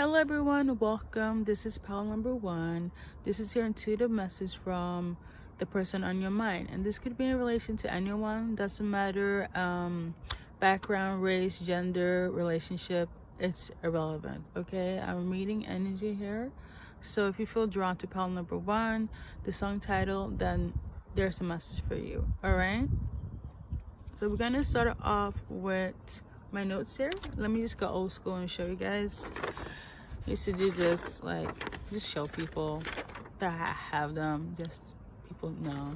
Hello everyone, welcome. This is pal number 1. This is your intuitive message from the person on your mind, and this could be in relation to anyone. Doesn't matter background, race, gender, relationship. It's irrelevant. Okay, I'm reading energy here, so if you feel drawn to pal number 1, the song title, then there's a message for you. All right, so we're gonna start off with my notes here. Let me just go old school and show you guys. I used to do this, like, just show people that I have them, just people know.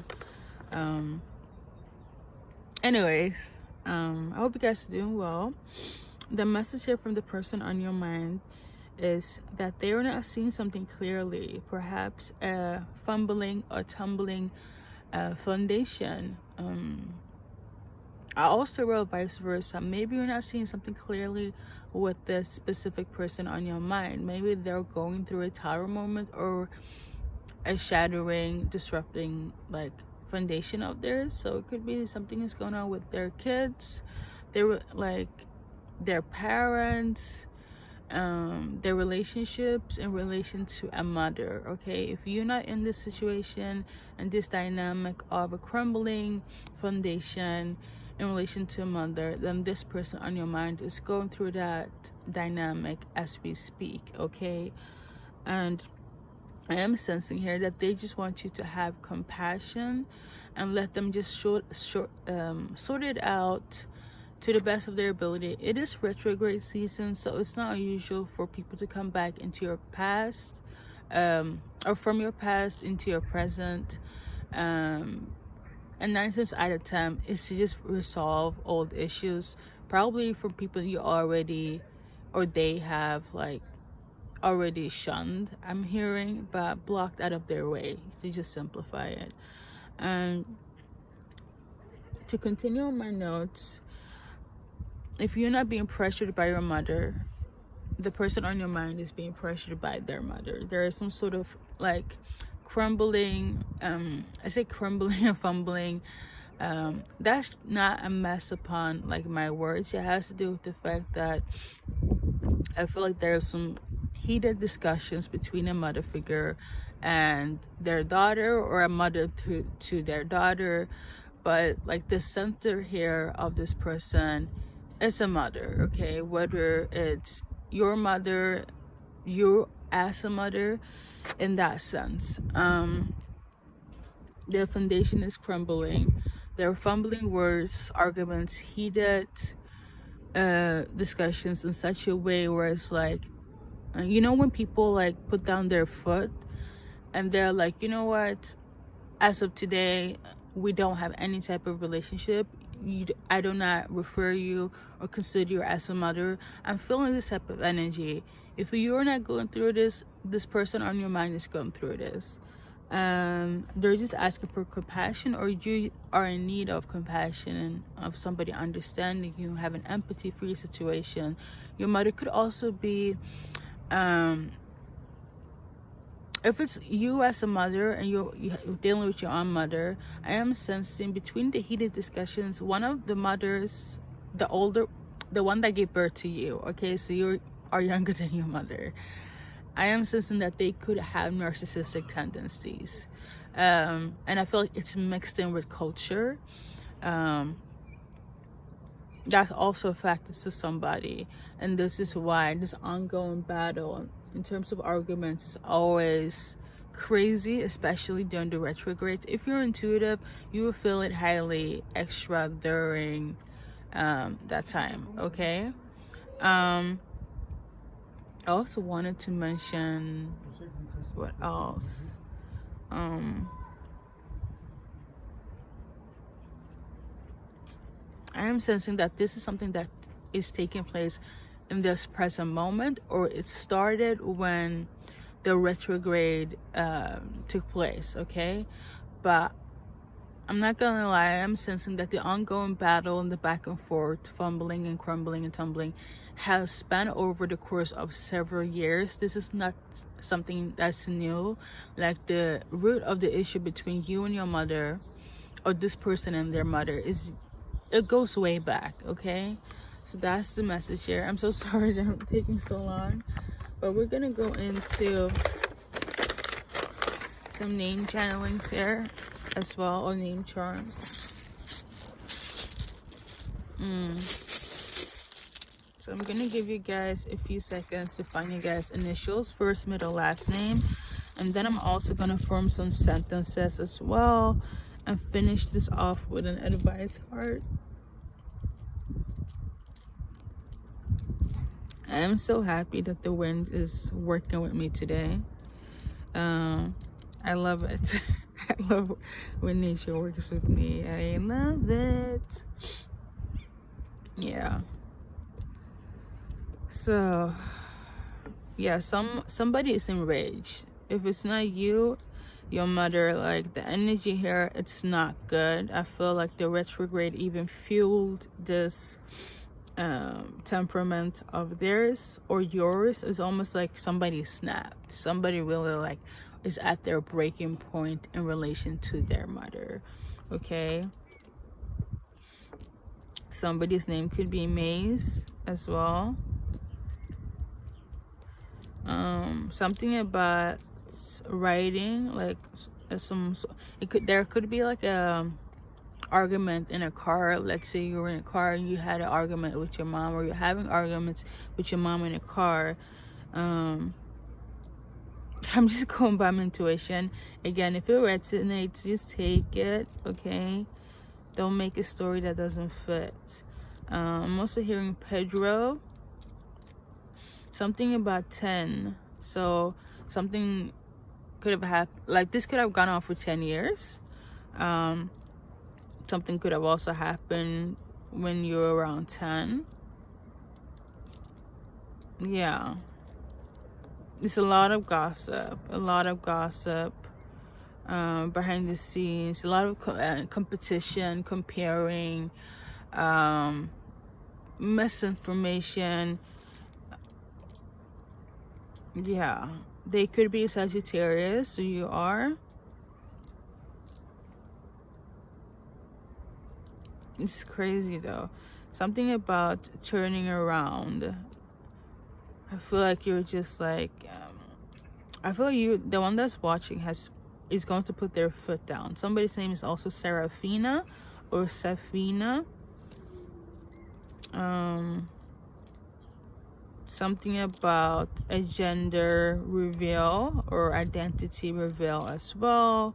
Anyways, I hope you guys are doing well. The message here from the person on your mind is that they are not seeing something clearly, perhaps a fumbling or tumbling foundation. I also wrote vice versa. Maybe you're not seeing something clearly with this specific person on your mind. Maybe they're going through a tower moment or a shattering, disrupting, like, foundation of theirs. So it could be something is going on with their kids, their parents, their relationships in relation to a mother. Okay, if you're not in this situation and this dynamic of a crumbling foundation in relation to a mother, then this person on your mind is going through that dynamic as we speak. Okay, and I am sensing here that they just want you to have compassion and let them just sort it out to the best of their ability. It is retrograde season, so it's not unusual for people to come back into your past, or from your past into your present. And 9 times out of 10 is to just resolve old issues, probably from people you already, or they have, like, already shunned, I'm hearing, but blocked out of their way, to just simplify it. And to continue on my notes, if you're not being pressured by your mother, the person on your mind is being pressured by their mother. There is some sort of, like, crumbling, I say crumbling and fumbling. That's not a mess upon, like, my words. It has to do with the fact that I feel like there's some heated discussions between a mother figure and their daughter, or a mother to their daughter. But, like, the center here of this person is a mother. Okay, whether it's your mother, you as a mother, in that sense. Their foundation is crumbling. There are fumbling words, arguments, heated discussions in such a way where it's like, you know, when people, like, put down their foot and they're like, you know what, as of today, we don't have any type of relationship. I do not refer you or consider you as a mother. I'm feeling this type of energy. If you're not going through this person on your mind is going through this. They're just asking for compassion, or you are in need of compassion and of somebody understanding you, having empathy for your situation. Your mother could also be, if it's you as a mother and you're dealing with your own mother, I am sensing between the heated discussions, one of the mothers, the one that gave birth to you, okay, so you are younger than your mother, I am sensing that they could have narcissistic tendencies, and I feel like it's mixed in with culture. That's also a factor to somebody, and this is why this ongoing battle in terms of arguments is always crazy, especially during the retrogrades. If you're intuitive, you will feel it highly extra during that time. Okay, I also wanted to mention, what else? I am sensing that this is something that is taking place in this present moment, or it started when the retrograde took place. Okay, but I'm not gonna lie, I'm sensing that the ongoing battle and the back and forth, fumbling and crumbling and tumbling, has spanned over the course of several years. This is not something that's new. Like, the root of the issue between you and your mother, or this person and their mother, it goes way back. Okay, so that's the message here. I'm so sorry that I'm taking so long, But we're gonna go into some name channelings here as well, or name charms. So I'm gonna give you guys a few seconds to find you guys initials, first, middle, last name, and then I'm also gonna form some sentences as well and finish this off with an advice card. I am so happy that the wind is working with me today. I love it. I love when nature works with me. I love it. Yeah. So yeah, somebody is enraged. If it's not you, your mother, like the energy here, it's not good. I feel like the retrograde even fueled this temperament of theirs or yours. Is almost like somebody snapped. Somebody really like is at their breaking point in relation to their mother. Okay, somebody's name could be Maze as well. Something about writing, like there could be like a argument in a car. Let's say you were in a car and you had an argument with your mom, or you're having arguments with your mom in a car. I'm just going by my intuition. Again, if it resonates, just take it, okay? Don't make a story that doesn't fit. I'm also hearing Pedro. Something about 10. So something could have happened, like this could have gone on for 10 years. Something could have also happened when you were around 10. Yeah. It's a lot of gossip. Behind the scenes. A lot of competition, comparing, misinformation. Yeah. They could be Sagittarius, so you are. It's crazy though. Something about turning around. I feel like you're just like, I feel like the one that's watching is going to put their foot down. Somebody's name is also Serafina or Safina. Something about a gender reveal or identity reveal as well.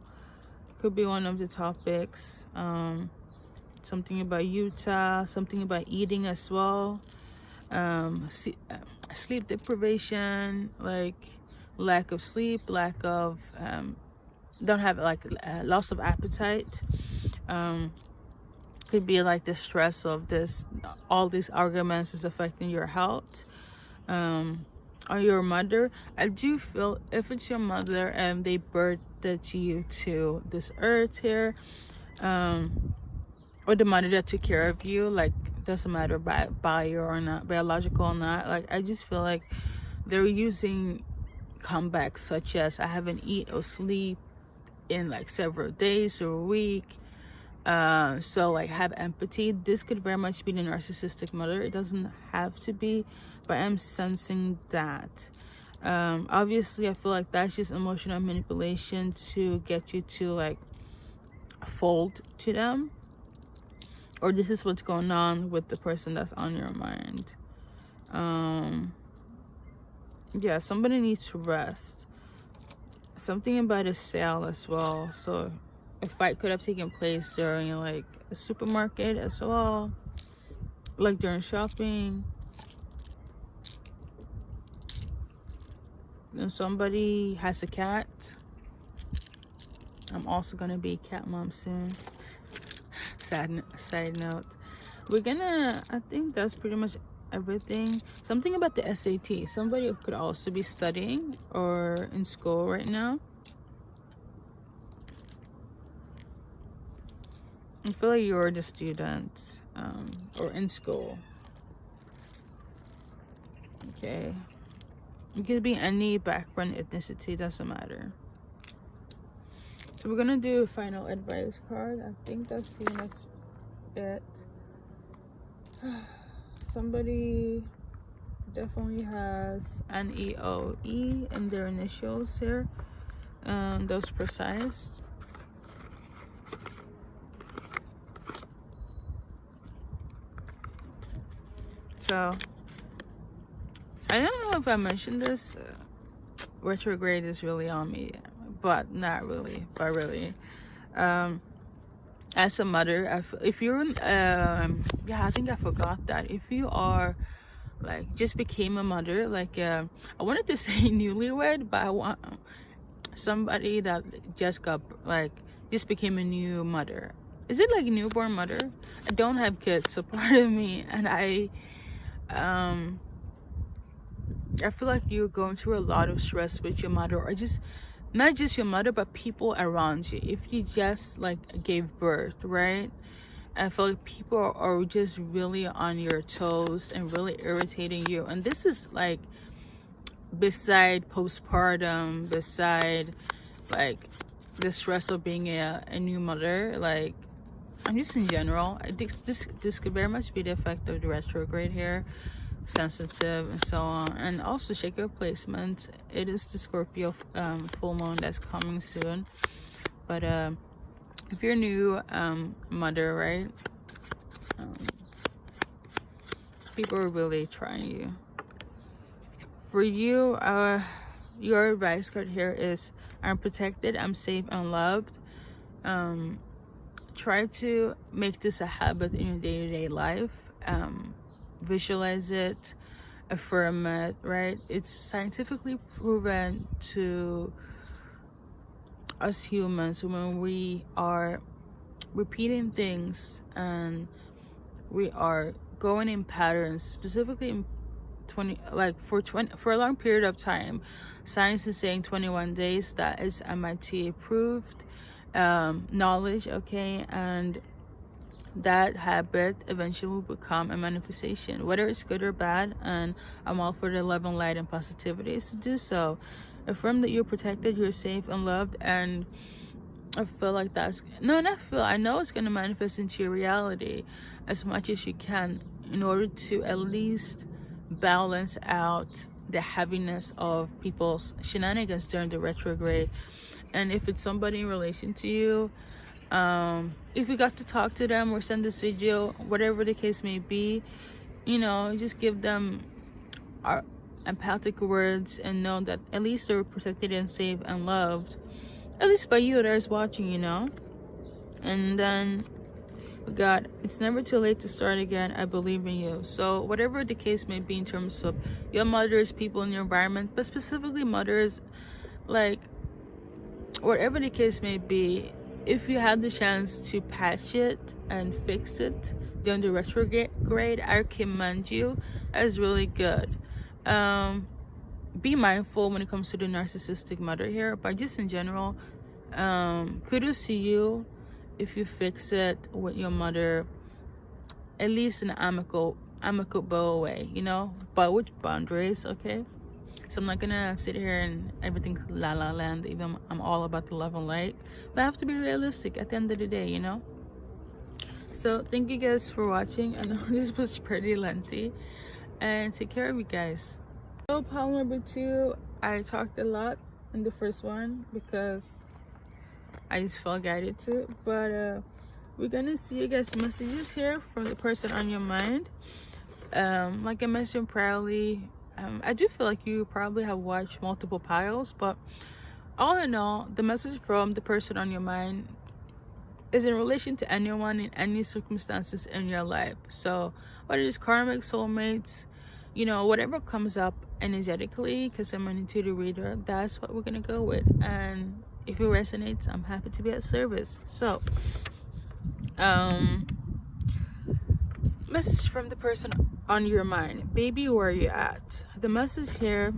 Could be one of the topics. Something about Utah, something about eating as well. Sleep deprivation, like lack of sleep, lack of don't have like loss of appetite. Could be like the stress of all these arguments is affecting your health. Or your mother. I do feel if it's your mother and they birthed you to this earth here, or the mother that took care of you, like doesn't matter bio or not, biological or not, like I just feel like they're using comebacks such as I haven't eat or sleep in like several days or a week. So like have empathy. This could very much be the narcissistic mother. It doesn't have to be, but I'm sensing that. Obviously I feel like that's just emotional manipulation to get you to like fold to them, or this is what's going on with the person that's on your mind. Yeah, somebody needs to rest. Something about a sale as well. So a fight could have taken place during like a supermarket as well, like during shopping. And somebody has a cat. I'm also gonna be a cat mom soon. Side note. I think that's pretty much everything. Something about the SAT. Somebody could also be studying or in school right now. I feel like you're the student or in school. Okay. It could be any background, ethnicity, doesn't matter. So we're gonna do a final advice card. I think that's pretty much it. Somebody definitely has an EOE in their initials here, those precise. So I don't know if I mentioned this, retrograde is really on me, but not really, but really. As a mother, if you're yeah, I think I forgot that if you are like just became a mother, like I wanted to say newlywed, but I want somebody that just got like just became a new mother. Is it like a newborn mother? I don't have kids, so pardon me. And I feel like you're going through a lot of stress with your mother, or just not just your mother, but people around you. If you just like gave birth, right? I feel like people are just really on your toes and really irritating you. And this is like beside postpartum, beside like the stress of being a new mother. Like, I'm just in general, I think this could very much be the effect of the retrograde here, sensitive and so on. And also check your placement. It is the Scorpio full moon that's coming soon. But if you're a new mother, right, people are really trying you. For you, your advice card here is, I'm protected, I'm safe and loved. Try to make this a habit in your day-to-day life. Visualize it, affirm it, right? It's scientifically proven to us humans, when we are repeating things and we are going in patterns, specifically in for a long period of time. Science is saying 21 days. That is MIT approved knowledge, okay? And that habit eventually will become a manifestation, whether it's good or bad. And I'm all for the love and light and positivity is to do so. Affirm that you're protected, you're safe and loved. And I feel like I know it's going to manifest into your reality as much as you can, in order to at least balance out the heaviness of people's shenanigans during the retrograde. And if it's somebody in relation to you, if you got to talk to them or send this video, whatever the case may be, you know, just give them our empathic words and know that at least they're protected and safe and loved, at least by you that is watching, you know. And then we got, it's never too late to start again, I believe in you. So whatever the case may be in terms of your mothers, people in your environment, but specifically mothers, like whatever the case may be, if you had the chance to patch it and fix it during the retrograde, I commend you. That is really good. Be mindful when it comes to the narcissistic mother here, but just in general, kudos to you if you fix it with your mother, at least in an amicable way, you know, but with boundaries, okay? So I'm not gonna sit here and everything's la la land, even I'm all about the love and light, but I have to be realistic at the end of the day, you know. So thank you guys for watching. I know this was pretty lengthy, and take care of you guys. So pile number 2, I talked a lot in the first one because I just felt guided to, but we're gonna see you guys messages here from the person on your mind. Like I mentioned priorly, I do feel like you probably have watched multiple piles, but all in all, the message from the person on your mind is in relation to anyone in any circumstances in your life. So whether it's karmic, soulmates, you know, whatever comes up energetically, because I'm an intuitive reader, that's what we're gonna go with. And if it resonates, I'm happy to be at service. So message from the person on your mind. Baby, where are you at? The message here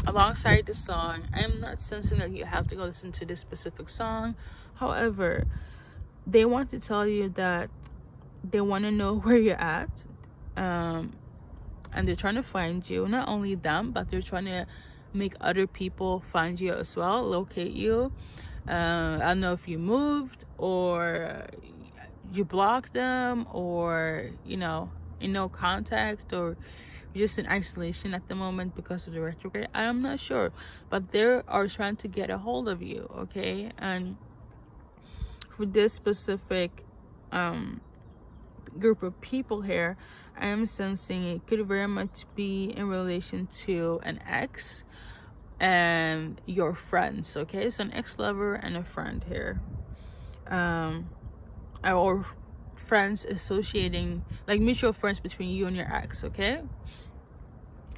alongside the song, I'm not sensing that you have to go listen to this specific song. However, they want to tell you that they want to know where you're at, and they're trying to find you. Not only them, but they're trying to make other people find you as well, locate you. I don't know if you moved or you blocked them, or you know, in no contact, or you're just in isolation at the moment because of the retrograde. I'm not sure, but they are trying to get a hold of you, okay? And for this specific group of people here, I am sensing it could very much be in relation to an ex and your friends, okay? So an ex-lover and a friend here, or friends associating, like mutual friends between you and your ex, okay?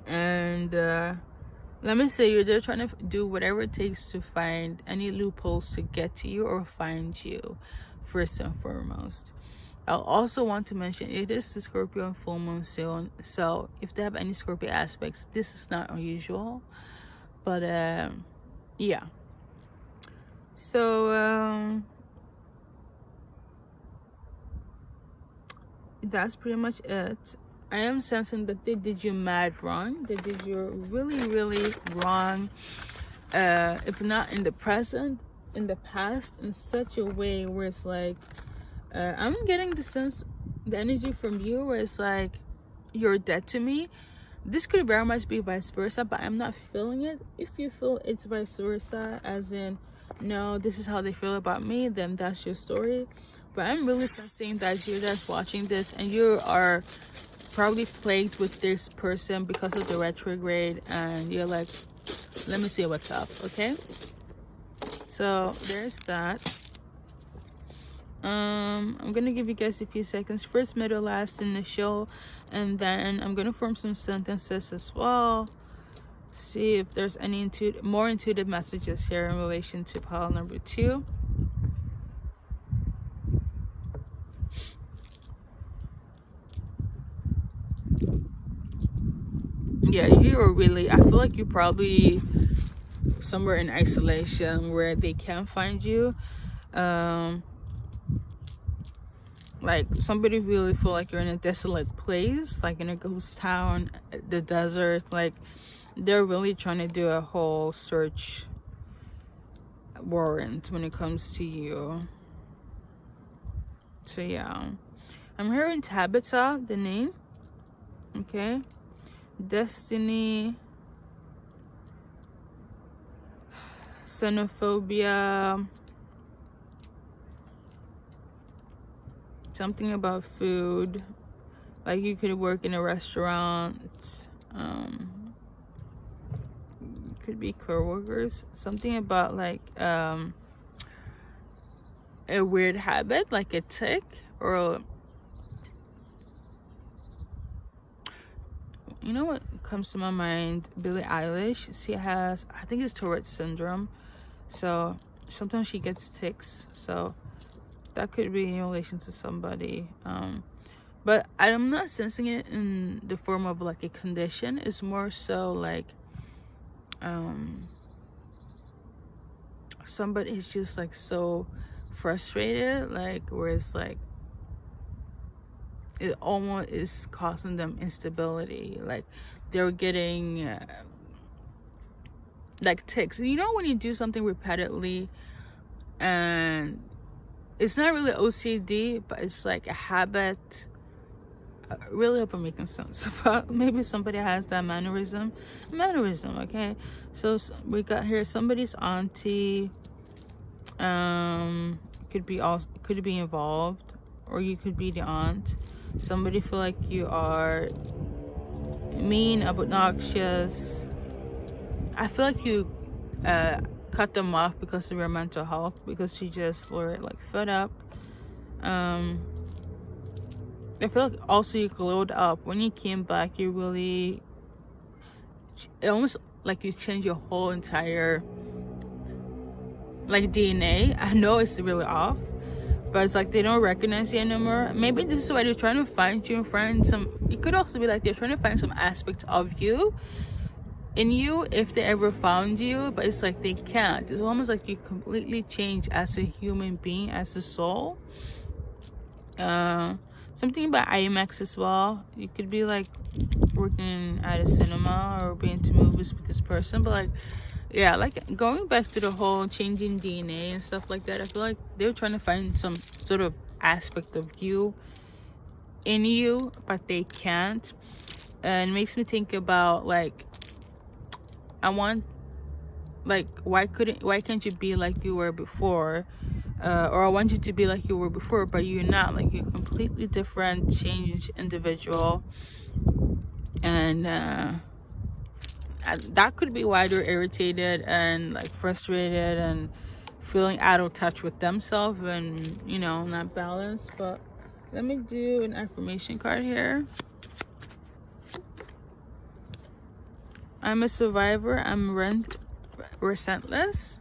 And let me say, they're trying to do whatever it takes to find any loopholes to get to you or find you, first and foremost. I'll also want to mention it is the Scorpio and full moon soon, so if they have any Scorpio aspects, this is not unusual. But yeah, so that's pretty much it. I am sensing that they did you mad wrong. They did you really, really wrong. If not in the present, in the past, in such a way where it's like, I'm getting the sense, the energy from you where it's like, you're dead to me. This could very much be vice versa, but I'm not feeling it. If you feel it's vice versa, as in, no, this is how they feel about me, then that's your story. But I'm really sensing that you're just watching this and you are probably plagued with this person because of the retrograde, and you're like, let me see what's up, okay? So there's that. I'm gonna give you guys a few seconds, first, middle, last in the show, and then I'm gonna form some sentences as well, see if there's any more intuitive messages here in relation to pile number 2. Yeah, you are really, I feel like you're probably somewhere in isolation where they can't find you. Like somebody really feel like you're in a desolate place, like in a ghost town, the desert. Like they're really trying to do a whole search warrant when it comes to you. So yeah, I'm hearing Tabitha, the name, okay? Destiny, xenophobia, something about food, like you could work in a restaurant, could be co-workers, something about like a weird habit, like a tic, or you know what comes to my mind? Billie Eilish. She has, I think it's Tourette syndrome, so sometimes she gets tics, so that could be in relation to somebody. But I'm not sensing it in the form of like a condition. It's more so like somebody is just like so frustrated, like where it's like it almost is causing them instability, like they're getting like tics. You know when you do something repeatedly and it's not really OCD, but it's like a habit. I really hope I'm making sense. But maybe somebody has that mannerism, okay? So we got here somebody's auntie, could be involved, or you could be the aunt. Somebody feel like you are mean, obnoxious. I feel like you cut them off because of your mental health, because you just were like fed up. I feel like also you glowed up when you came back. You really, it almost like you changed your whole entire like DNA. I know it's really off, but it's like they don't recognize you anymore. Maybe this is why they're trying to find you and find some. It could also be like they're trying to find some aspect of you in you if they ever found you, but it's like they can't. It's almost like you completely change as a human being, as a soul. Something about IMAX as well. You could be like working at a cinema or being to movies with this person, but like, yeah, like going back to the whole changing DNA and stuff like that, I feel like they're trying to find some sort of aspect of you in you, but they can't. and it makes me think about like, I want, like, why can't you be like you were before, or I want you to be like you were before, but you're not. Like, you're a completely different, changed individual. And that could be why they're irritated and like frustrated and feeling out of touch with themselves and, you know, not balanced. But let me do an affirmation card here. I'm a survivor. I'm relentless.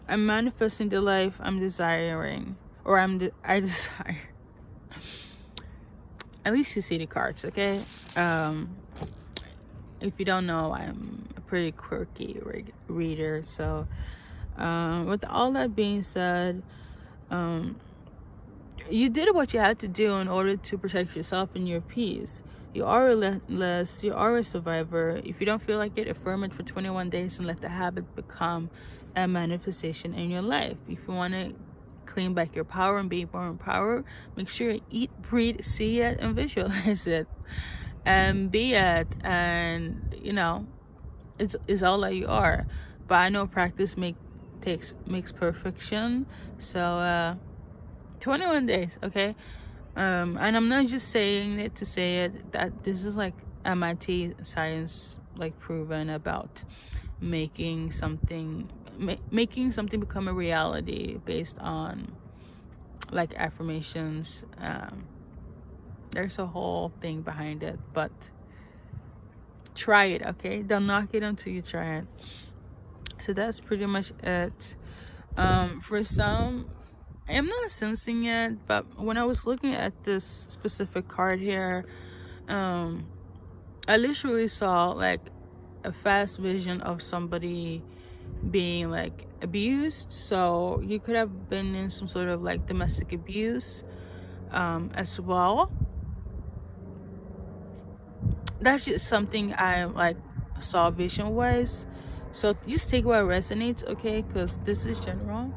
I'm manifesting the life I'm desiring, or I desire. At least you see the cards, okay? If you don't know, I'm a pretty quirky reader. So with all that being said, you did what you had to do in order to protect yourself and your peace. You are relentless. You are a survivor. If you don't feel like it, affirm it for 21 days and let the habit become a manifestation in your life. If you want to claim back your power and be more empowered, make sure you eat, breathe, see it, and visualize it, and be it. And you know, it's all that you are. But I know practice makes perfection. So 21 days, okay? And I'm not just saying it to say it. That this is like MIT science, like, proven about making something become a reality based on like affirmations. There's a whole thing behind it, but try it, okay? Don't knock it until you try it. So that's pretty much it. For some, I'm not sensing it, but when I was looking at this specific card here, I literally saw like a fast vision of somebody being like abused. So you could have been in some sort of like domestic abuse as well. That's just something I like saw vision wise. So just take what resonates, okay? Because this is general.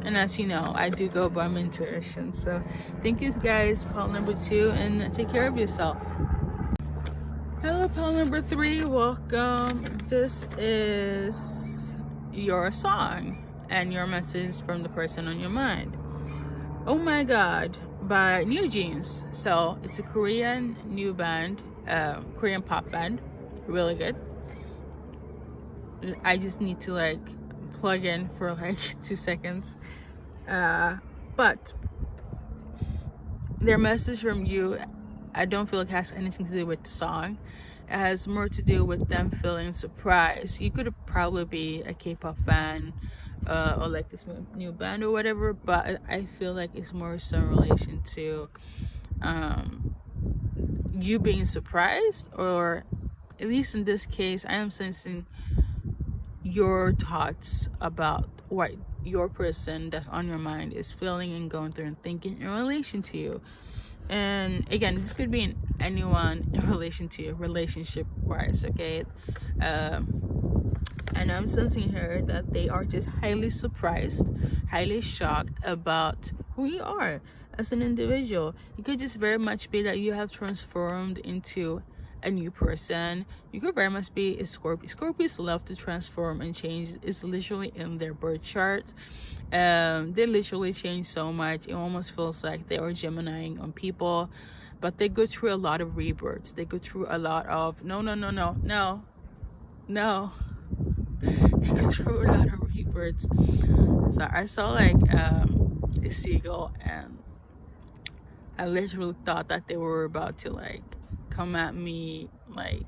And as you know, I do go by my intuition. So thank you guys, call number 2, and take care of yourself. Hello, call number 3, welcome. This is your song and your message from the person on your mind. Oh My God by New Jeans. So it's a Korean new band, Korean pop band, really good. I just need to like plug in for like 2 seconds. But their message from you, I don't feel like it has anything to do with the song. It has more to do with them feeling surprised. You could probably be a K-pop fan, or like this new band or whatever, but I feel like it's more so in relation to you being surprised, or at least in this case, I am sensing your thoughts about what your person that's on your mind is feeling and going through and thinking in relation to you. And again, this could be in anyone in relation to you, relationship wise, okay? And I'm sensing here that they are just highly surprised, highly shocked about who you are as an individual. It could just very much be that you have transformed into a new person. You could very much be a Scorpio. Scorpios love to transform and change. It's literally in their birth chart. They literally change so much. It almost feels like they are Geminiing on people, but they go through a lot of rebirths. They go through a lot of no. They go through a lot of rebirths. So I saw like a seagull, and I literally thought that they were about to like come at me, like,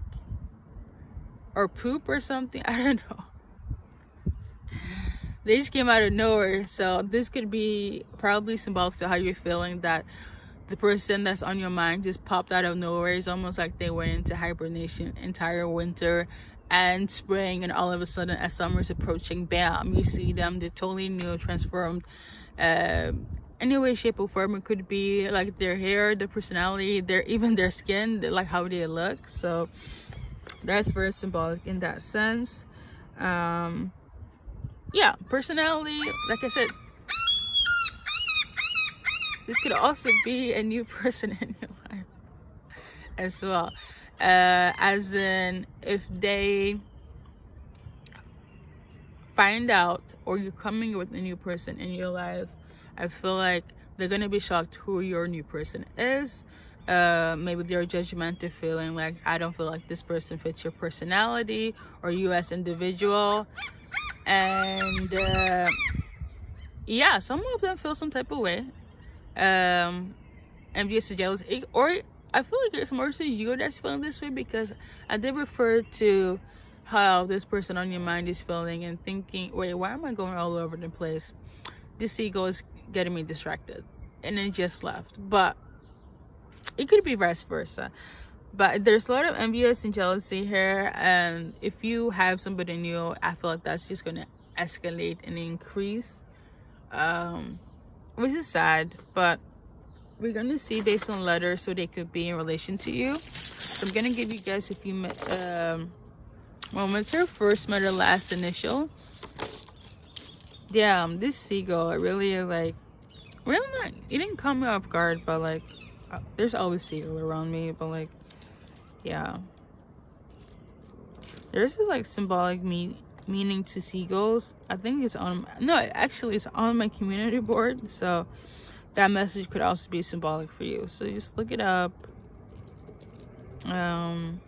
or poop or something. I don't know. They just came out of nowhere. So this could be probably symbolic to how you're feeling, that the person that's on your mind just popped out of nowhere. It's almost like they went into hibernation entire winter and spring, and all of a sudden as summer's approaching, bam, you see them. They're totally new, transformed. Any way, shape, or form. It could be like their hair, their personality, even their skin, like how they look. So that's very symbolic in that sense. Yeah, personality, like I said, This could also be a new person in your life as well. As in, if they find out or you're coming with a new person in your life, I feel like they're gonna be shocked who your new person is. Maybe they're judgmental, feeling like, I don't feel like this person fits your personality or you as individual. And yeah, some of them feel some type of way, envious, jealous, or I feel like it's more so you that's feeling this way, because I did refer to how this person on your mind is feeling and thinking, wait, why am I going all over the place? This ego is getting me distracted, and it just left. But it could be vice versa. But there's a lot of envious and jealousy here, and if you have somebody new, I feel like that's just gonna escalate and increase, which is sad. But we're gonna see based on letters, so they could be in relation to you. So I'm gonna give you guys a few moments here. First letter, last initial. Yeah, this seagull, I really like, really not, it didn't caught me off guard, but like, there's always seagull around me, but like, yeah, there's this like symbolic meaning to seagulls. I think it's on, no, actually it's on my community board, so that message could also be symbolic for you. So just look it up. You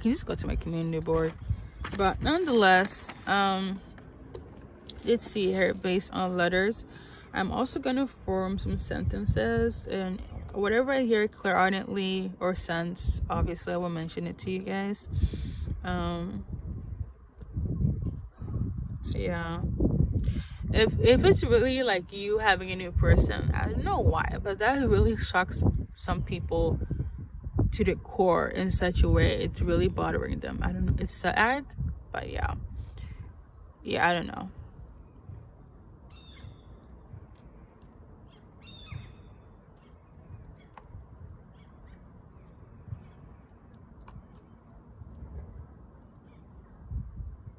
can just go to my community board, but nonetheless, let's see here, based on letters, I'm also gonna form some sentences, and whatever I hear clairaudiently or sense, obviously I will mention it to you guys. Yeah, if it's really like you having a new person, I don't know why, but that really shocks some people to the core in such a way. It's really bothering them. I don't know, it's sad, but yeah, I don't know.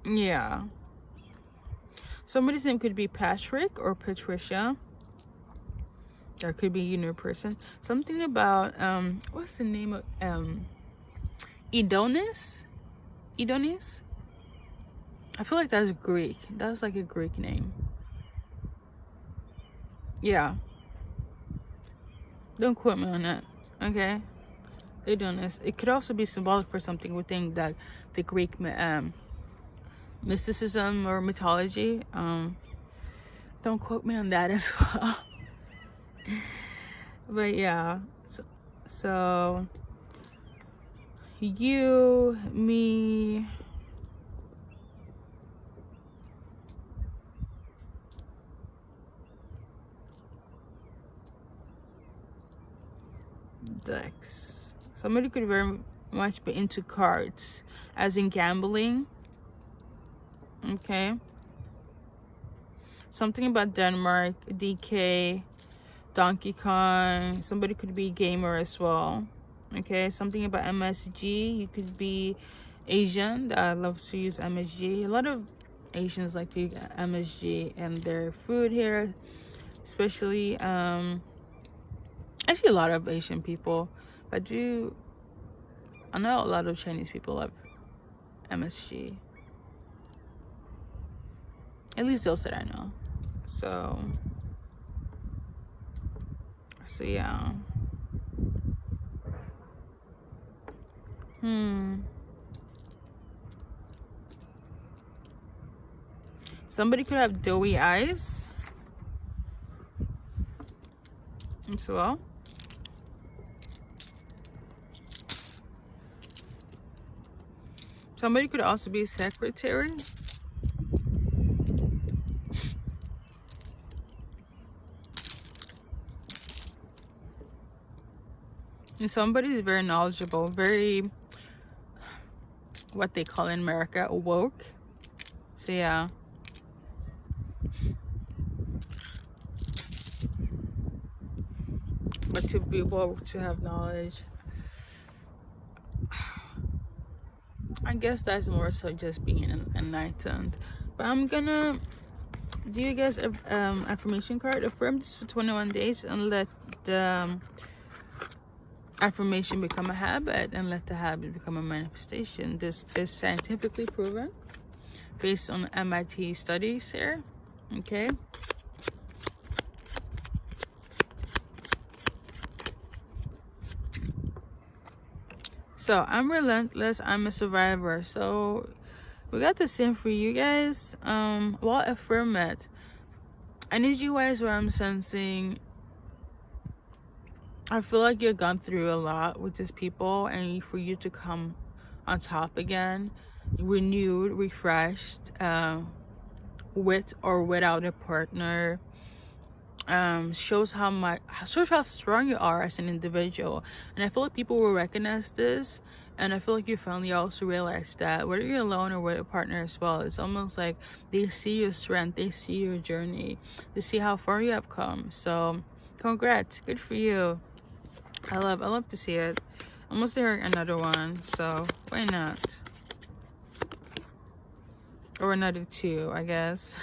Yeah, somebody's name could be Patrick or Patricia. There could be a new person. Something about what's the name of Edonis? I feel like that's Greek. That's like a Greek name. Yeah, don't quote me on that, okay? Edonis. It could also be symbolic for something within that the Greek mysticism or mythology. Don't quote me on that as well. But yeah, so you, me, Dex. Somebody could very much be into cards, as in gambling. Okay. Something about Denmark, DK, Donkey Kong. Somebody could be a gamer as well. Okay. Something about MSG. You could be Asian that loves to use MSG. A lot of Asians like to use MSG in their food here, especially actually a lot of Asian people, but I know a lot of Chinese people love MSG, at least those that I know. So yeah. Somebody could have doughy eyes as well. Somebody could also be a secretary. And somebody is very knowledgeable, very, what they call in America, woke. So yeah. But to be woke, to have knowledge, I guess that's more so just being enlightened. But I'm gonna do you guys affirmation card. Affirm this for 21 days and let the affirmation become a habit, and let the habit become a manifestation. This is scientifically proven based on MIT studies here. Okay. So I'm relentless, I'm a survivor. So we got the same for you guys. Well, affirm it. Energy wise, where I'm sensing, I feel like you've gone through a lot with these people, and for you to come on top again, renewed, refreshed, with or without a partner, shows how strong you are as an individual. And I feel like people will recognize this, and I feel like your family also realize that whether you're alone or with a partner as well, it's almost like they see your strength, they see your journey, they see how far you have come. So congrats, good for you. I love to see it. I'm almost hearing another one, so why not? Or another two, I guess.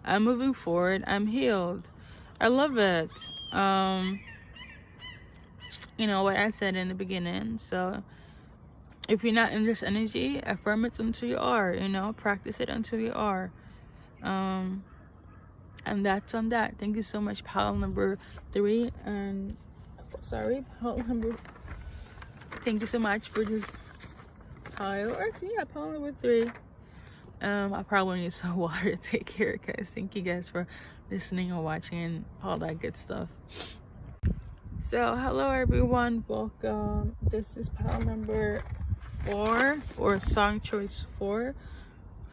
I'm moving forward, I'm healed. I love it. You know what I said in the beginning. So if you're not in this energy, affirm it until you are, you know, practice it until you are. And that's on that. Thank you so much, pile number 3. And sorry, pile number, thank you so much for this pile. Or actually, yeah, pile number 3. I probably need some water to take care of, guys. Thank you guys for listening or watching and all that good stuff. So hello everyone, welcome. This is pile number 4, or song choice 4,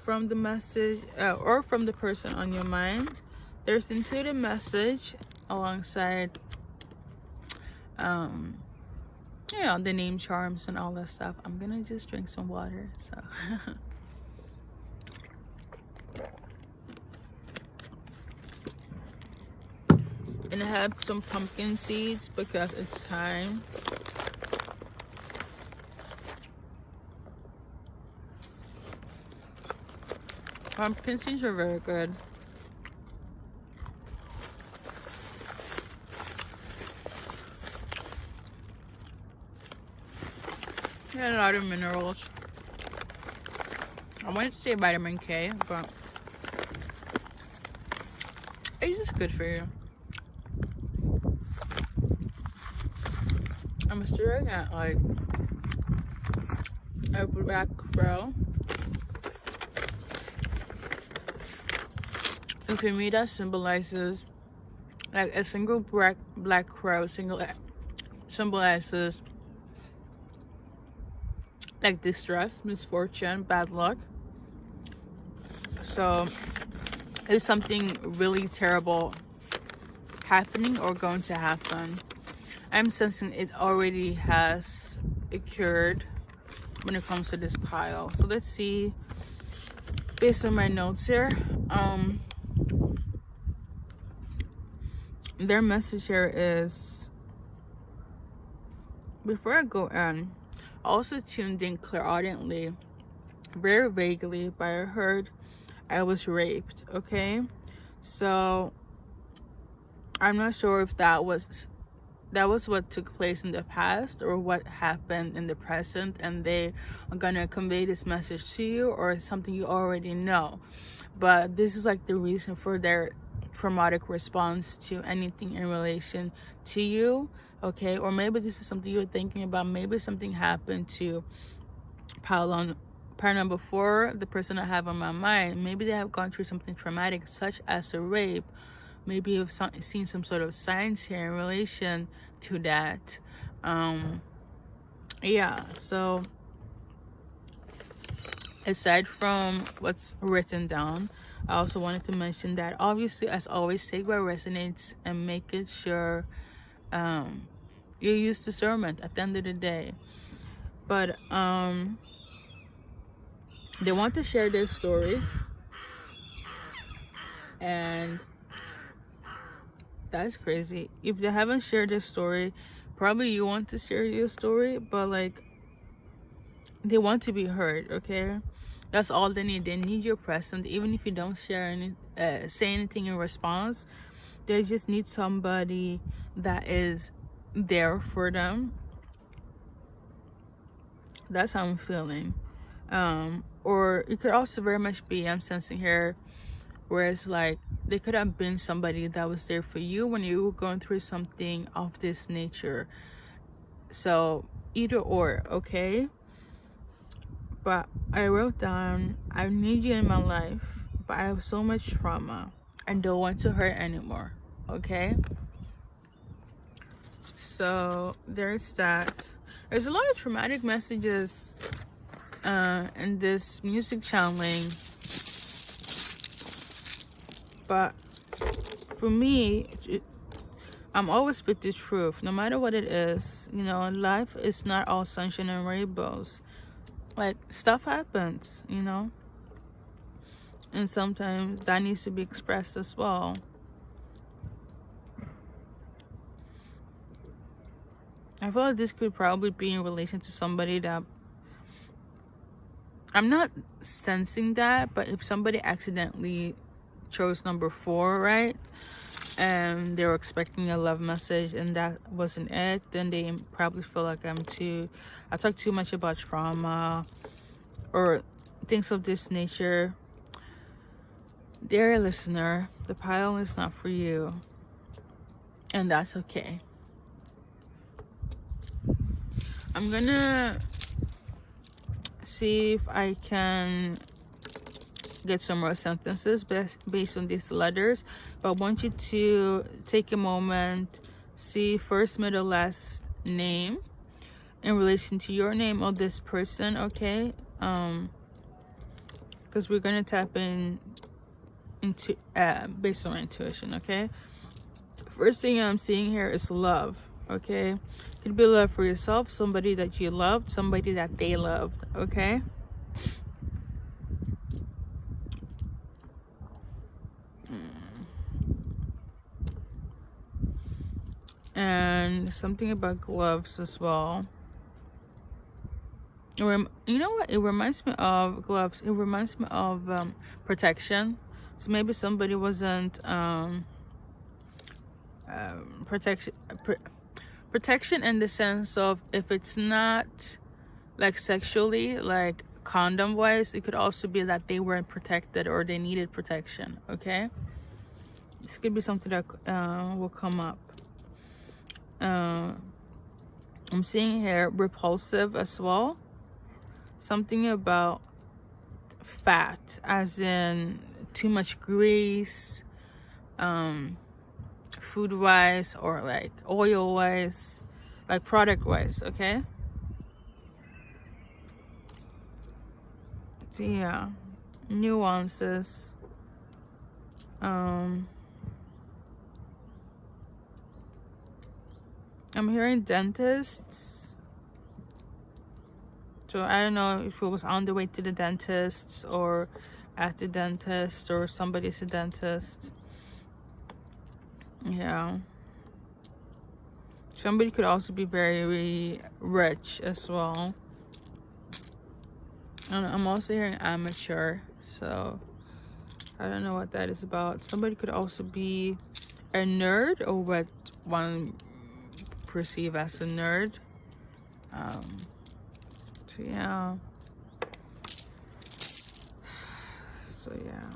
from the message or from the person on your mind. There's intuitive message alongside you know, the name charms and all that stuff. I'm gonna just drink some water. So and I have some pumpkin seeds because it's time. Pumpkin seeds are very good. And a lot of minerals. I wanted to say vitamin K, but it's just good for you. I'm staring at like a black crow. And for me, that symbolizes like a single black crow. Symbolizes like distress, misfortune, bad luck. So it's something really terrible happening or going to happen. I'm sensing it already has occurred when it comes to this pile. So let's see, based on my notes here, their message here is, before I go in, I also tuned in clairaudiently, very vaguely, but I heard I was raped. Okay, so I'm not sure if that was what took place in the past or what happened in the present, and they are gonna convey this message to you, or something you already know. But this is like the reason for their traumatic response to anything in relation to you. Okay, or maybe this is something you're thinking about. Maybe something happened to pile number 4, the person I have on my mind. Maybe they have gone through something traumatic, such as a rape. Maybe you've seen some sort of signs here in relation to that. Yeah, so aside from what's written down, I also wanted to mention that obviously, as always, take what resonates and make it sure you use discernment at the end of the day. But they want to share their story, and that's crazy. If they haven't shared their story, probably you want to share your story, but like, they want to be heard. Okay, That's all they need. They need your presence. Even if you don't share any, say anything in response, they just need somebody that is there for them. That's how I'm feeling. Or it could also very much be, I'm sensing here, where it's like they could have been somebody that was there for you when you were going through something of this nature. So either or, okay? But I wrote down, I need you in my life, but I have so much trauma. I don't want to hurt anymore, okay? So there's that. There's a lot of traumatic messages in this music channeling. But for me, I'm always with the truth, no matter what it is. You know, life is not all sunshine and rainbows. Like, stuff happens, you know? And sometimes that needs to be expressed as well. I feel like this could probably be in relation to somebody that... I'm not sensing that, but if somebody accidentally chose number 4, right? And they were expecting a love message and that wasn't it, then they probably feel like I talk too much about trauma or things of this nature. Dear listener, the pile is not for you, and that's okay. I'm gonna see if I can get some more sentences based on these letters, but I want you to take a moment, see first, middle, last name in relation to your name of this person, okay? Because we're gonna tap into based on intuition, okay? First thing I'm seeing here is love, okay? It could be love for yourself, somebody that you loved, somebody that they loved, okay? And something about gloves as well. You know what? It reminds me of gloves. It reminds me of protection. So maybe somebody wasn't protection in the sense of, if it's not like sexually, like condom wise, it could also be that they weren't protected or they needed protection, okay? This could be something that will come up. I'm seeing here repulsive as well. Something about fat, as in too much grease, food wise, or like oil wise, like product wise, okay? So yeah, nuances. I'm hearing dentists. So I don't know if it was on the way to the dentist or at the dentist or somebody's a dentist. Yeah. Somebody could also be very rich as well. And I'm also hearing amateur. So I don't know what that is about. Somebody could also be a nerd, or what one perceive as a nerd. So yeah. So yeah.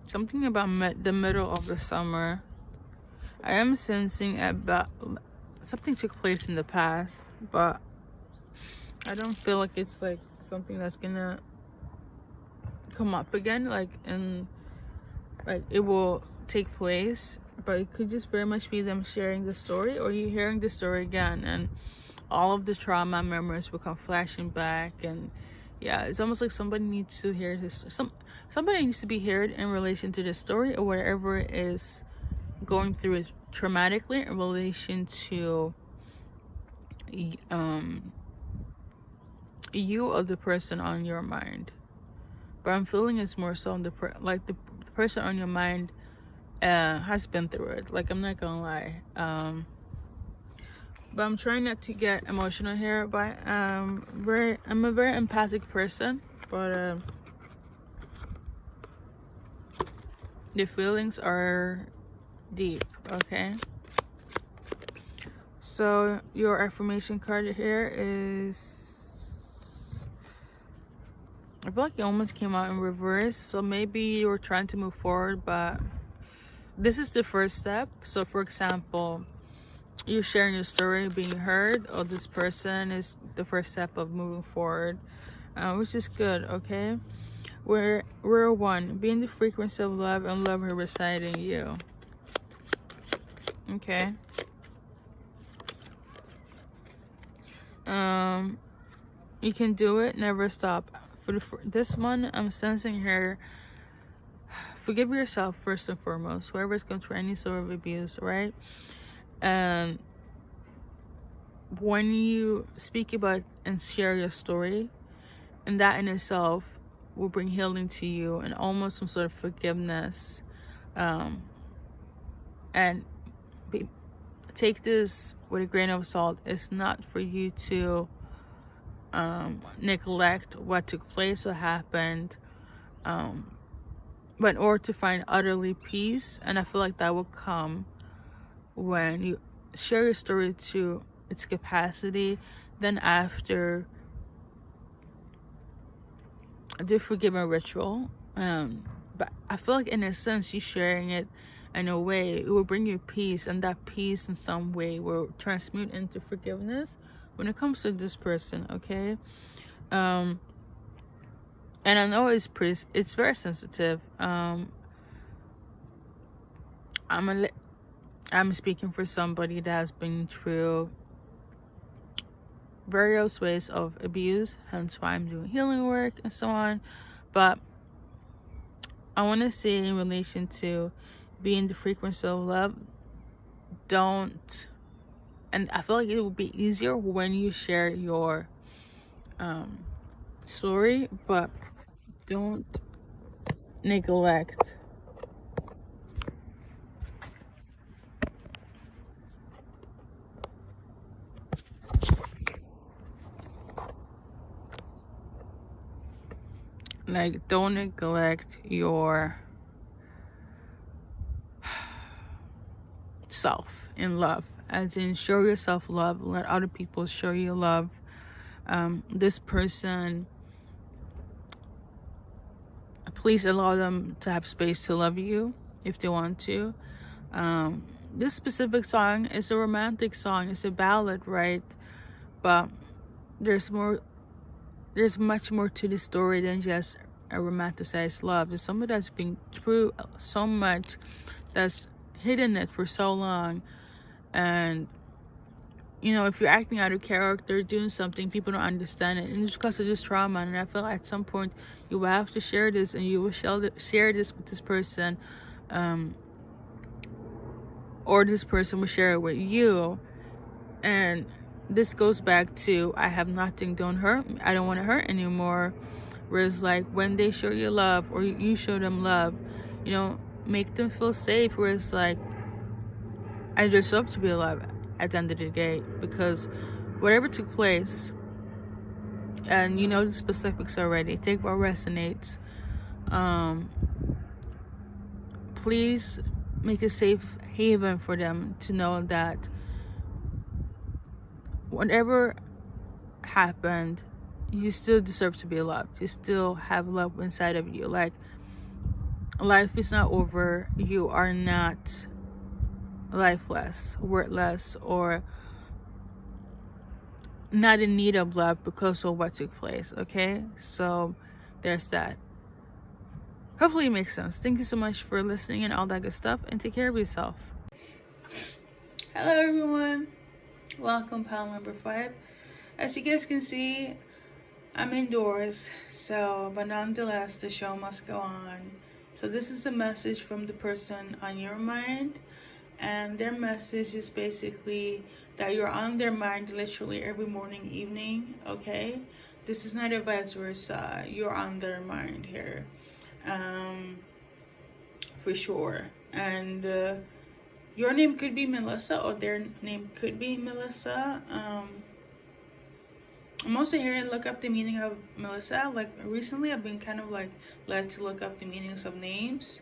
Something about the middle of the summer. I am sensing about something took place in the past, but I don't feel like it's like something that's gonna come up again, like, and like it will take place. But it could just very much be them sharing the story, or you hearing the story again, and all of the trauma memories will come flashing back. And yeah, it's almost like somebody needs to hear this. Somebody needs to be heard in relation to this story, or whatever is going through it traumatically in relation to you or the person on your mind. but I'm feeling it's more so the person on your mind has been through it. Like, I'm not gonna lie. But I'm trying not to get emotional here. But I'm a very empathic person. But the feelings are deep. Okay. So your affirmation card here is, I feel like it almost came out in reverse. So maybe you were trying to move forward, but this is the first step. So for example, you sharing your story being heard, or this person is the first step of moving forward, which is good. Okay. We're one. Be in the frequency of love, and love will reside in you. Okay. You can do it. Never stop. For this one, I'm sensing here, forgive yourself first and foremost. Whoever's going through any sort of abuse, right? And when you speak about and share your story, and that in itself will bring healing to you and almost some sort of forgiveness. And take this with a grain of salt. It's not for you to neglect what took place or happened, but in order to find utterly peace. And I feel like that will come when you share your story to its capacity. Then after, do forgiveness ritual. But I feel like in a sense, you sharing it in a way, it will bring you peace, and that peace in some way will transmute into forgiveness when it comes to this person. Okay. And I know it's very sensitive. I'm speaking for somebody that has been through various ways of abuse, hence why I'm doing healing work and so on. But I want to say, in relation to being the frequency of love, don't, and I feel like it will be easier when you share your story, but don't neglect don't neglect your self in love, as in show yourself love, let other people show you love. This person, please allow them to have space to love you if they want to. This specific song is a romantic song, it's a ballad, right? But there's much more to the story than just a romanticized love. There's somebody that's been through so much, that's hidden it for so long. And if you're acting out of character, doing something, people don't understand it, and it's because of this trauma. And I feel like at some point you will have to share this, and you will share this with this person, or this person will share it with you. And this goes back to, I have nothing, don't hurt me, I don't want to hurt anymore. Whereas like when they show you love, or you show them love, make them feel safe. Whereas like, I deserve to be alive at the end of the day, because whatever took place, and the specifics already, take what resonates. Please make a safe haven for them to know that whatever happened, you still deserve to be loved. You still have love inside of you. Like, life is not over. You are not lifeless, worthless, or not in need of love because of what took place. Okay, so there's that. Hopefully it makes sense. Thank you so much for listening and all that good stuff, and take care of yourself. Hello everyone, welcome pile number 5. As you guys can see, I'm indoors, but nonetheless the show must go on. So this is a message from the person on your mind, and their message is basically that you're on their mind literally every morning, evening. Okay, This is not a vice versa. You're on their mind here, for sure. And your name could be Melissa, or their name could be Melissa. I'm also hearing look up the meaning of Melissa. Like recently, I've been kind of like led to look up the meanings of names.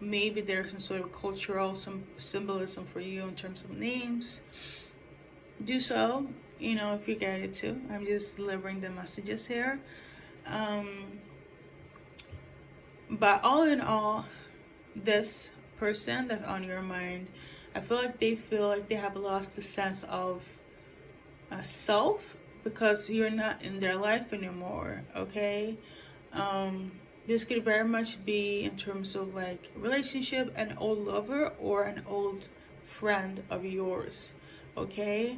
Maybe there's some sort of cultural, some symbolism for you in terms of names. Do so, you know, if you get it to. I'm just delivering the messages here. But all in all, this person that's on your mind, I feel like they have lost the sense of self, because you're not in their life anymore. Okay, this could very much be in terms of like relationship, an old lover or an old friend of yours. Okay,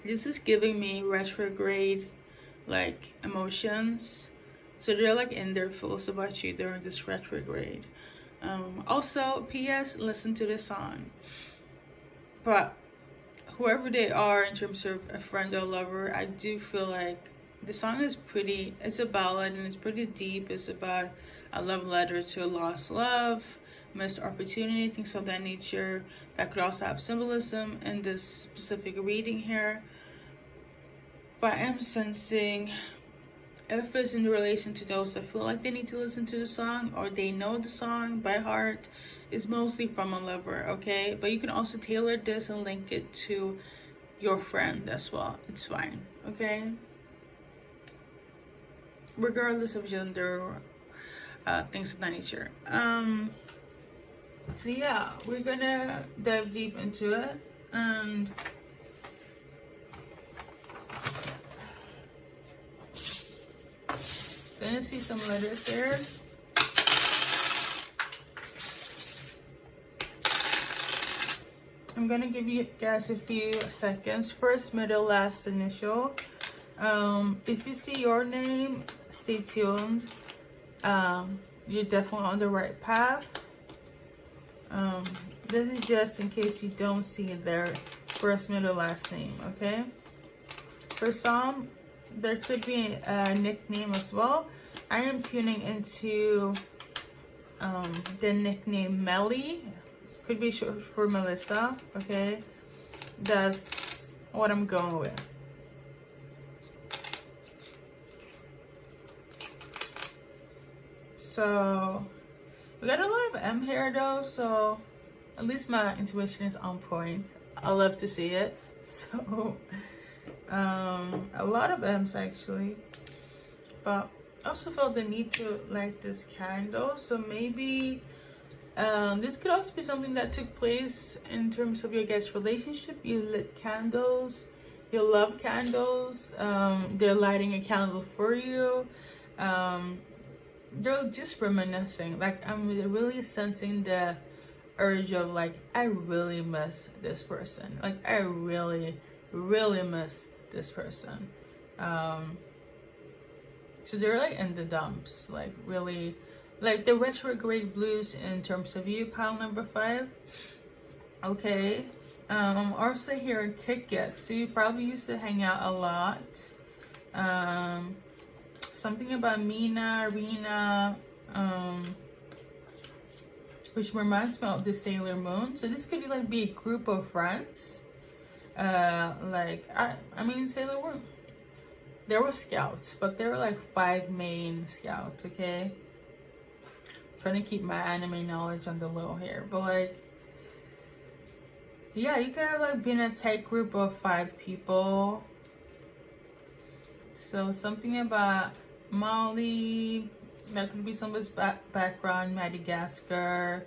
this is giving me retrograde like emotions. So they're like in their feels about you during this retrograde. Also, P.S. listen to this song. But whoever they are in terms of a friend or lover, I do feel like the song is pretty, it's a ballad and it's pretty deep. It's about a love letter to a lost love, missed opportunity, things of that nature. That could also have symbolism in this specific reading here. But I'm sensing, if it's in relation to those that feel like they need to listen to the song or they know the song by heart, is mostly from a lover, okay? But you can also tailor this and link it to your friend as well. It's fine, okay? Regardless of gender, things of that nature. So yeah, we're gonna dive deep into it, and gonna see some letters here. I'm gonna give you guys a few seconds. First, middle, last, initial. If you see your name, stay tuned. You're definitely on the right path. This is just in case you don't see their first, middle, last name, okay? For some, there could be a nickname as well. I am tuning into the nickname Melly. Could be short for Melissa, okay? That's what I'm going with. So we got a lot of M here though, so at least my intuition is on point. I love to see it. So a lot of M's actually, but I also felt the need to light this candle. So maybe this could also be something that took place in terms of your guys' relationship. You lit candles, you love candles, they're lighting a candle for you. They're just reminiscing. Like, I'm really sensing the urge of like, I really miss this person. Like, I really miss this person. So they're like in the dumps, like really, like the retrograde blues in terms of you, pile number 5. Okay. Also here, kick it. So you probably used to hang out a lot. Something about Mina, Rena, which reminds me of the Sailor Moon. So this could be a group of friends. Like I mean Sailor Moon, there were scouts, but there were like 5 main scouts, okay? Trying to keep my anime knowledge on the low here, but like, yeah, you could have like been a tight group of 5 people. So something about Mali, that could be somebody's background, Madagascar,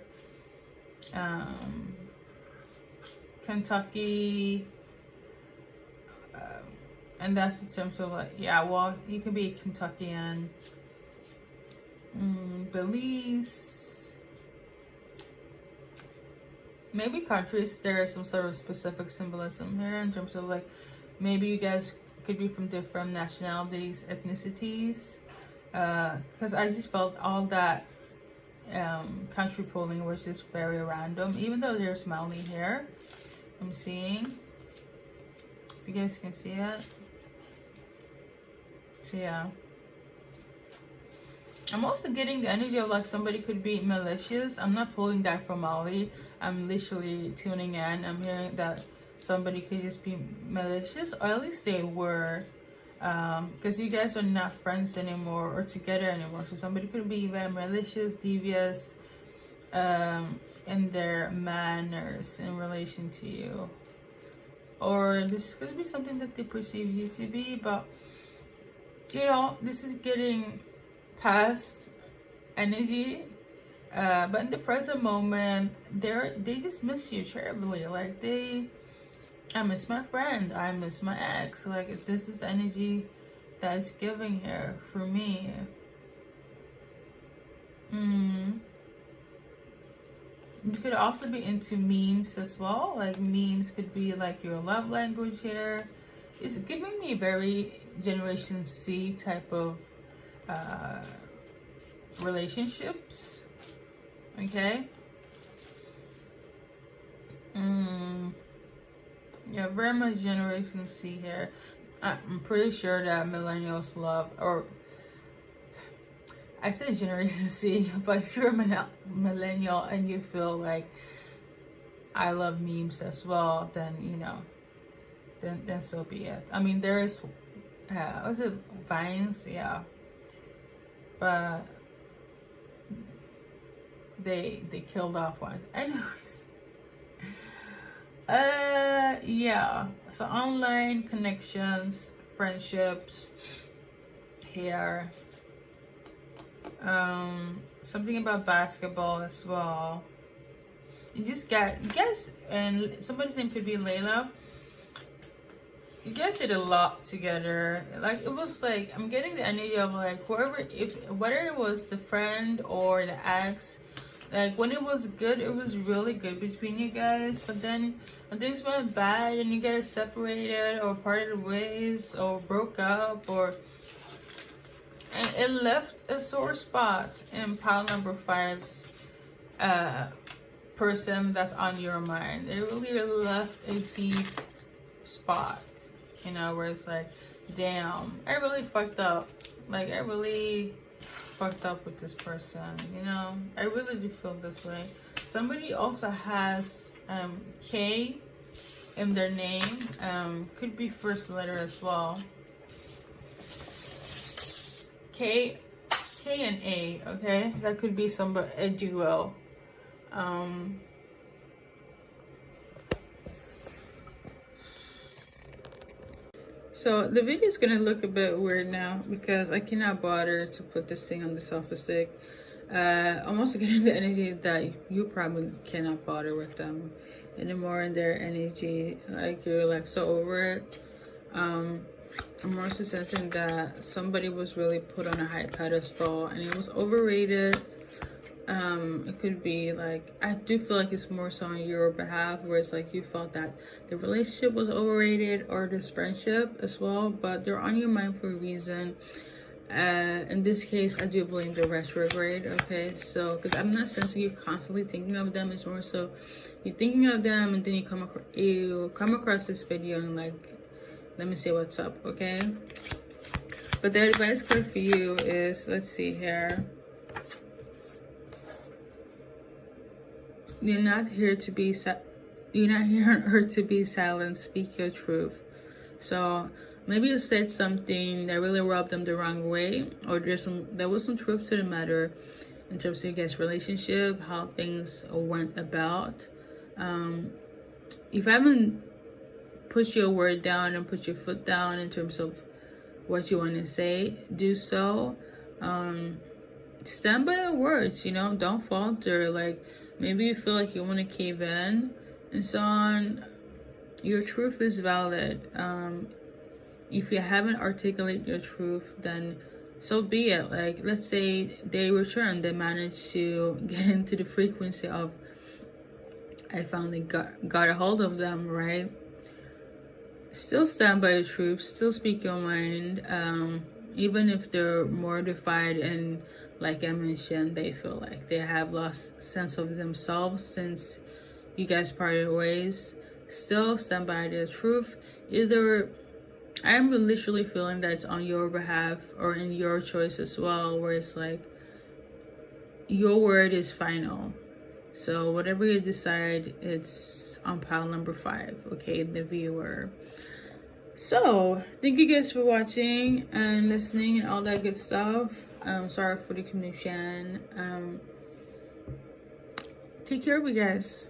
Kentucky, and that's in terms of like, yeah, well, you could be a Kentuckian, Belize, maybe countries. There is some sort of specific symbolism here in terms of like, maybe you guys could be from different nationalities, ethnicities, because I just felt all that country pulling was just very random, even though there's Mali here, I'm seeing. You guys can see it. So yeah, I'm also getting the energy of like somebody could be malicious. I'm not pulling that from Molly. I'm literally tuning in. I'm hearing that somebody could just be malicious, or at least they were, because you guys are not friends anymore or together anymore. So somebody could be very malicious, devious, in their manners in relation to you, or this could be something that they perceive you to be. But you know, this is getting past energy, but in the present moment, they just miss you terribly. Like I miss my friend, I miss my ex. Like this is the energy that's giving here for me. This could also be into memes as well. Like memes could be like your love language here. It's giving me very Generation C type of relationships. Okay. Yeah, very much Generation C here. I'm pretty sure that millennials love, or I said Generation C, but if you're a millennial and you feel like I love memes as well, then you know, then so be it. I mean, there is, was it Vines? Yeah, but they killed off one. Anyways, yeah. So online connections, friendships here. Something about basketball as well. You guys, and somebody's name could be Layla. You guys did a lot together. Like it was like, I'm getting the energy of like whether it was the friend or the ex, like when it was good, it was really good between you guys. But then when things went bad and you guys separated or parted ways or broke up, and it left a sore spot in pile number 5's person that's on your mind. It really left a deep spot, you know, where it's like, damn, I really fucked up. Like, I really fucked up with this person, you know? I really do feel this way. Somebody also has K in their name. Could be first letter as well. K and A, okay? That could be a duo. So the video is gonna look a bit weird now because I cannot bother to put this thing on the selfie stick. I'm also getting the energy that you probably cannot bother with them anymore in their energy. Like you're like so over it. I'm also sensing that somebody was really put on a high pedestal and it was overrated. It could be like, I do feel like it's more so on your behalf, where it's like you felt that the relationship was overrated or this friendship as well, but they're on your mind for a reason. In this case, I do blame the retrograde, okay? So, because I'm not sensing you constantly thinking of them, it's more so you're thinking of them and then you come across this video and like, let me see what's up, okay? But the advice card for you is, let's see here. You're not here to be silent. Speak your truth. So maybe you said something that really rubbed them the wrong way, or there was some truth to the matter in terms of your guys' relationship, how things went about. If I haven't put your word down and put your foot down in terms of what you want to say, do so. Stand by your words, you know, don't falter. Like maybe you feel like you want to cave in and so on. Your truth is valid. If you haven't articulated your truth, then so be it. Like let's say they managed to get into the frequency of, I finally got a hold of them, right? Still stand by your truth, still speak your mind, even if they're mortified and, like I mentioned, they feel like they have lost sense of themselves since you guys parted ways. Still stand by their truth. either I'm literally feeling that it's on your behalf or in your choice as well, where it's like your word is final. So whatever you decide, it's on pile number 5, okay, the viewer. So thank you guys for watching and listening and all that good stuff. Sorry for the confusion. Take care of you guys.